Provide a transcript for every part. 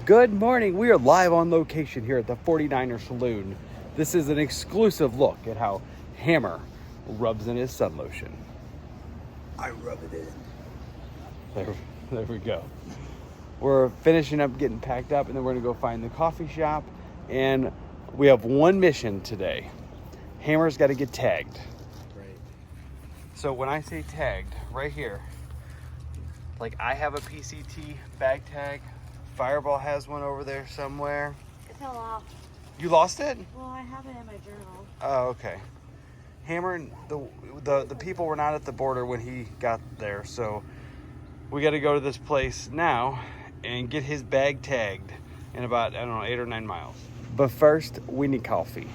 Good morning. We are live on location here at the 49er Saloon. This is an exclusive look at how Hammer rubs in his sun lotion. I rub it in. There we go. We're finishing up getting packed up, and then we're going to go find the coffee shop. And we have one mission today. Hammer's got to get tagged. Right. So when I say tagged, right here, like I have a PCT bag tag. Fireball has one over there somewhere. It fell off. You lost it? Well, I have it in my journal. Oh, okay. Hammer, the people were not at the border when he got there, so we got to go to this place now and get his bag tagged in about, I don't know, 8 or 9 miles. But first, we need coffee.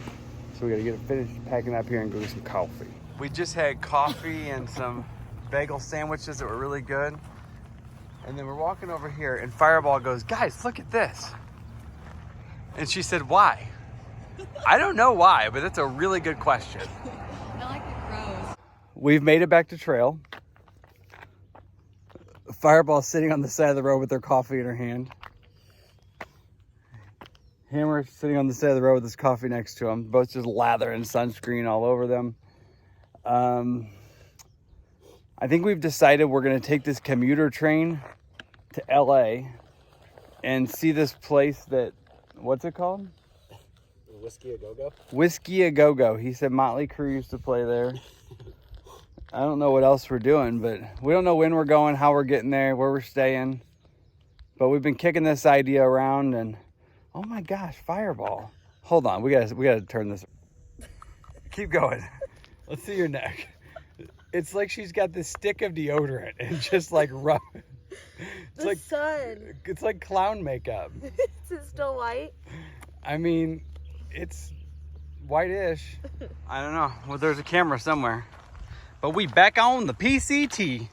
So we got to get it finished packing up here and go get some coffee. We just had coffee and some bagel sandwiches that were really good. And then we're walking over here, and Fireball goes, "Guys, look at this." And she said, "Why?" I don't know why, but that's a really good question. I like the crows. We've made it back to trail. Fireball sitting on the side of the road with her coffee in her hand. Hammer sitting on the side of the road with his coffee next to him. Both just lathering sunscreen all over them. I think we've decided we're going to take this commuter train to LA and see this place that, what's it called? Whiskey a Go-Go? Whiskey a Go-Go. He said Motley Crue used to play there. I don't know what else we're doing, but we don't know when we're going, how we're getting there, where we're staying. But we've been kicking this idea around, and oh my gosh, Fireball. Hold on, we gotta turn this. Keep going. Let's see your neck. It's like she's got this stick of deodorant and just like rub. It's like sun. It's like clown makeup. Is it still white? I mean, it's whitish. I don't know. Well, there's a camera somewhere. But we back on the PCT.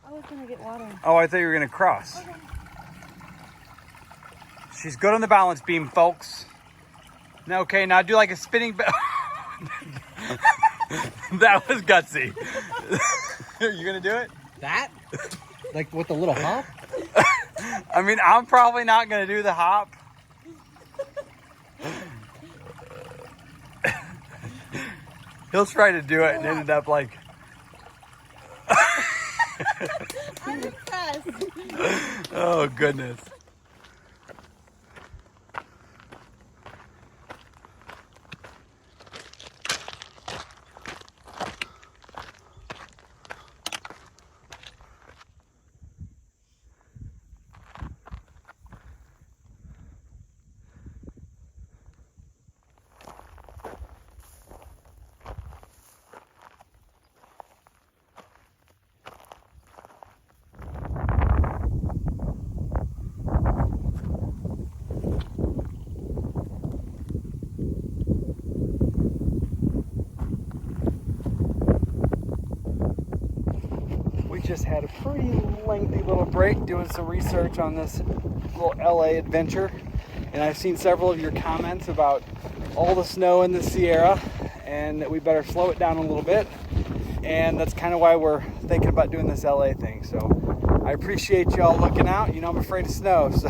I was gonna get water. Oh, I thought you were gonna cross. Okay. She's good on the balance beam, folks. Okay, now do like a spinning. That was gutsy. You gonna do it? That? Like with the little hop? I mean, I'm probably not gonna do the hop. He'll try to do it and ended up like. I'm impressed. Oh goodness. Just had a pretty lengthy little break doing some research on this little LA adventure, and I've seen several of your comments about all the snow in the Sierra and that we better slow it down a little bit, and that's kind of why we're thinking about doing this LA thing. So I appreciate y'all looking out. You know I'm afraid of snow, so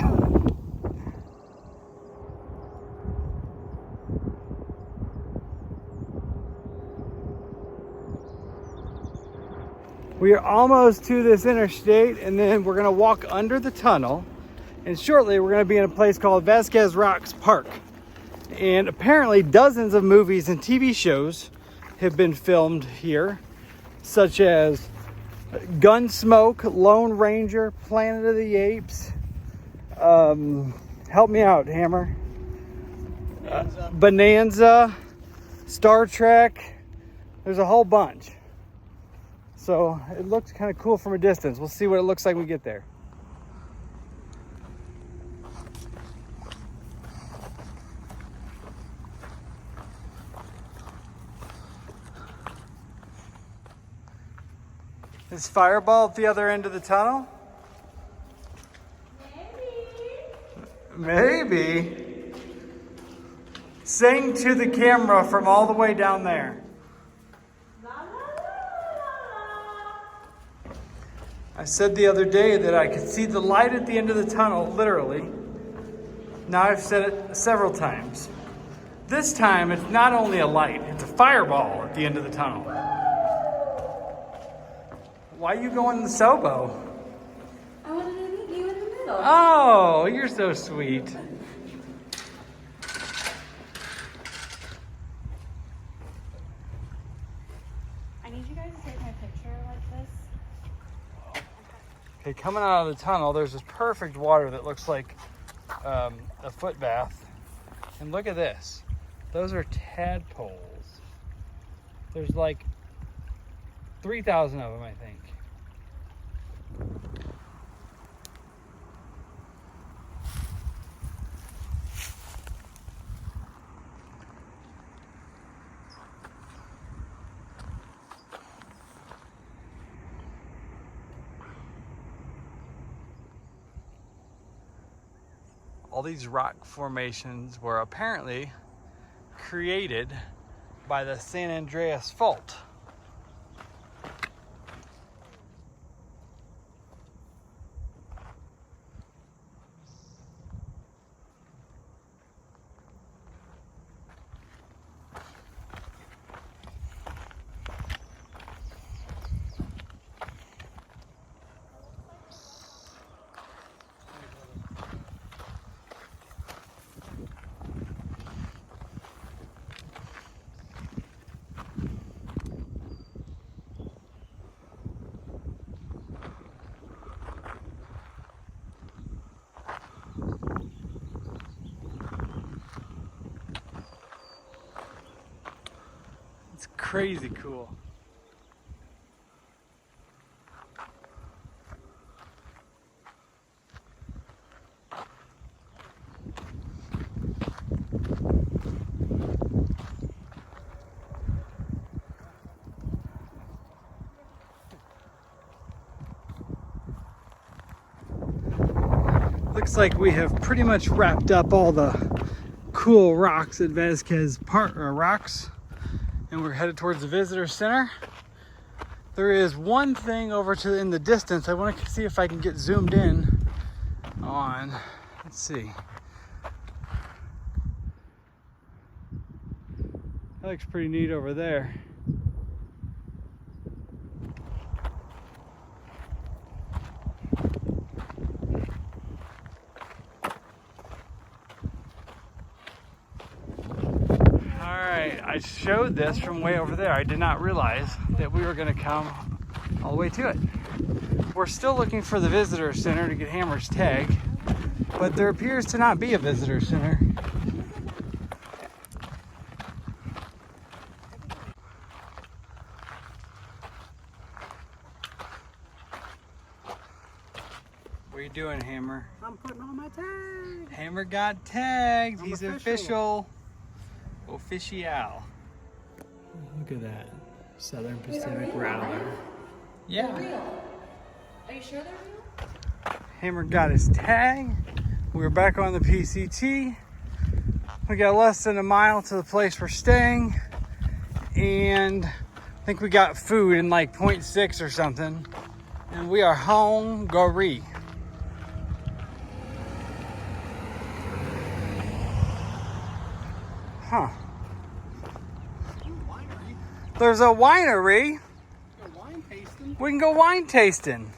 we are almost to this interstate, and then we're gonna walk under the tunnel, and shortly we're gonna be in a place called Vasquez Rocks Park. And apparently dozens of movies and TV shows have been filmed here, such as Gunsmoke, Lone Ranger, Planet of the Apes. Help me out, Hammer. Bonanza, Star Trek. There's a whole bunch. So it looks kind of cool from a distance. We'll see what it looks like when we get there. Is Fireball at the other end of the tunnel? Maybe. Sing to the camera from all the way down there. I said the other day that I could see the light at the end of the tunnel, literally. Now I've said it several times. This time, it's not only a light, it's a fireball at the end of the tunnel. Why are you going to Sobo? I wanted to meet you in the middle. Oh, you're so sweet. I need you guys to take my picture like this. Okay, coming out of the tunnel, there's this perfect water that looks like a foot bath. And look at this. Those are tadpoles. There's like 3,000 of them, I think. All these rock formations were apparently created by the San Andreas Fault. It's crazy cool. Looks like we have pretty much wrapped up all the cool rocks at Vasquez Rocks, and we're headed towards the visitor center. There is one thing over in the distance I want to see if I can get zoomed in on. Let's see. That looks pretty neat over there. I showed this from way over there. I did not realize that we were going to come all the way to it. We're still looking for the visitor center to get Hammer's tag, but there appears to not be a visitor center. What are you doing, Hammer? I'm putting on my tag. Hammer got tagged. I'm He's official. Official. Look at that. Southern Pacific Rattler. Yeah. Real. Are you sure they're real? Hammer got his tag. We're back on the PCT. We got less than a mile to the place we're staying. And I think we got food in like 0.6 or something. And we are hungry. Huh. There's a winery. Wine tasting. We can go wine tasting.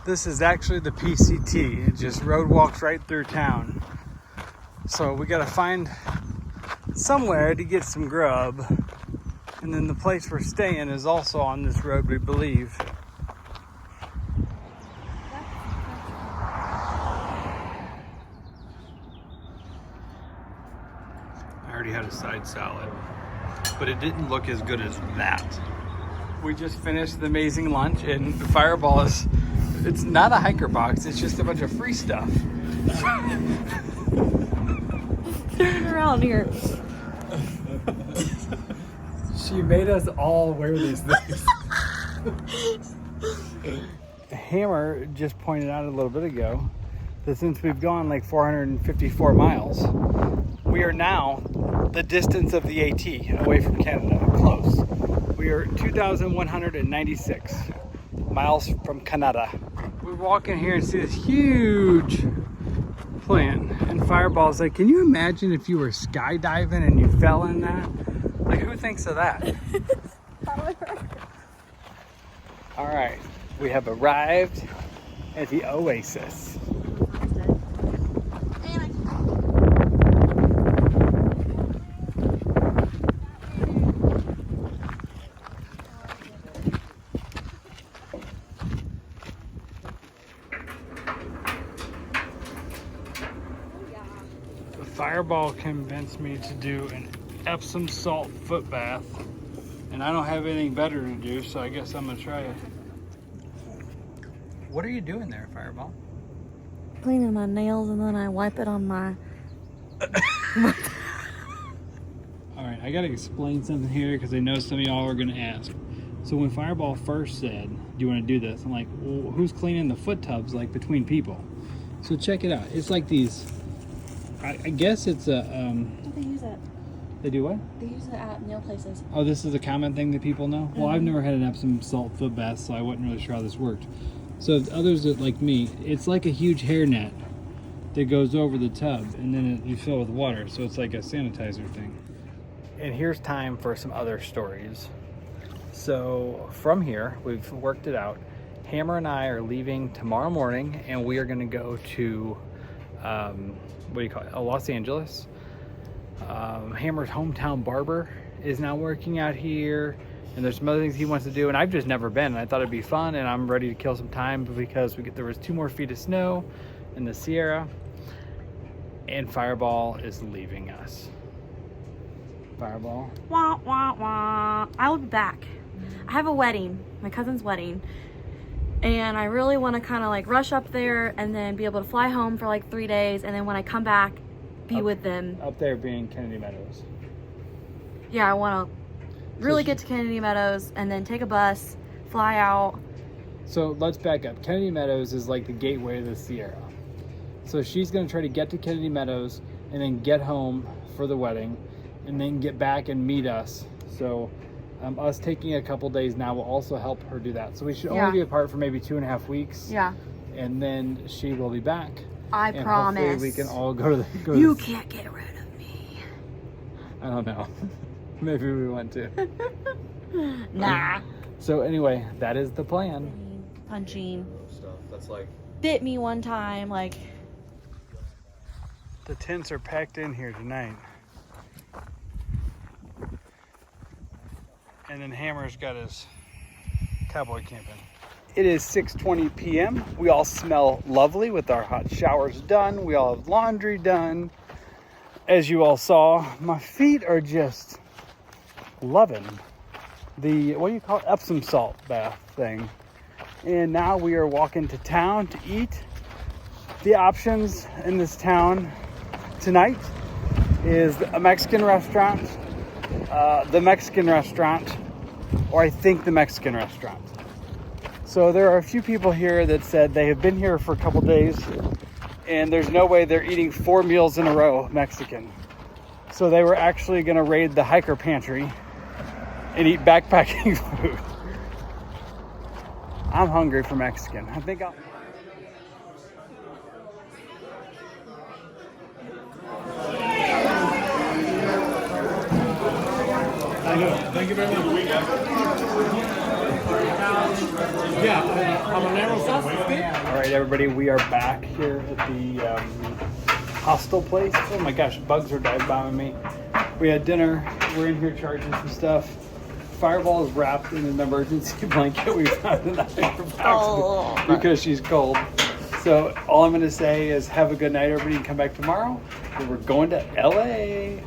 This is actually the PCT. It just road walks right through town. So we gotta find somewhere to get some grub. And then the place we're staying is also on this road, we believe. I already had a side salad, but it didn't look as good as that. We just finished the amazing lunch, and the Fireball it's not a hiker box, it's just a bunch of free stuff. Turn around here. She made us all wear these things. Hammer just pointed out a little bit ago that since we've gone like 454 miles, we are now the distance of the AT away from Canada. Close. We are 2,196 miles from Canada. We walk in here and see this huge plant, and Fireball's like, can you imagine if you were skydiving and you fell in that? Like, who thinks of that? All right, we have arrived at the Oasis. Fireball convinced me to do an Epsom salt foot bath, and I don't have anything better to do, so I guess I'm gonna try it. What are you doing there, Fireball? Cleaning my nails, and then I wipe it on my... All right, I gotta explain something here because I know some of y'all are gonna ask. So when Fireball first said, do you wanna do this? I'm like, well, who's cleaning the foot tubs like between people? So check it out. It's like these, I guess it's a, They use it. they do what? They use it at nail places. Oh, this is a common thing that people know? Well, I've never had an Epsom salt foot bath, so I wasn't really sure how this worked. So others that like me, it's like a huge hairnet that goes over the tub, and then you fill it with water, so it's like a sanitizer thing. And here's time for some other stories. So from here, we've worked it out. Hammer and I are leaving tomorrow morning, and we are gonna go to, what do you call it, Los Angeles. Hammer's hometown barber is now working out here, and there's some other things he wants to do, and I've just never been, and I thought it'd be fun, and I'm ready to kill some time because there was 2 more feet of snow in the Sierra, and Fireball is leaving us. Fireball? Wah, wah, wah. I will be back. I have a wedding, my cousin's wedding, and I really want to kind of like rush up there and then be able to fly home for like 3 days, and then when I come back, be with them. Up there being Kennedy Meadows. Yeah, I want to really get to Kennedy Meadows and then take a bus, fly out. So let's back up. Kennedy Meadows is like the gateway to the Sierra. So she's going to try to get to Kennedy Meadows and then get home for the wedding and then get back and meet us. So us taking a couple days now will also help her do that. So we should only be apart for maybe 2.5 weeks. Yeah. And then she will be back. I and promise. Hopefully we can all go to the... You can't get rid of me. I don't know. Maybe we want to. Nah. So anyway, that is the plan. Punching. Stuff. That's like Bit me one time, like. The tents are packed in here tonight. And then Hammer's got his cowboy camping. It is 6:20 p.m. We all smell lovely with our hot showers done. We all have laundry done. As you all saw, my feet are just loving the, what do you call it, Epsom salt bath thing. And now we are walking to town to eat. The options in this town tonight is a Mexican restaurant, the Mexican restaurant, or I think the Mexican restaurant. So there are a few people here that said they have been here for a couple days and there's no way they're eating 4 meals in a row Mexican. So they were actually gonna raid the hiker pantry and eat backpacking food. I'm hungry for Mexican. I think I'll... Thank you very much. Yeah, habanero sauce stick. All right, everybody, we are back here at the hostel place. Oh my gosh, bugs are dive bombing me. We had dinner. We're in here charging some stuff. Fireball is wrapped in an emergency blanket we found in the hiker box because she's cold. So all I'm going to say is have a good night, everybody, and come back tomorrow. We're going to LA.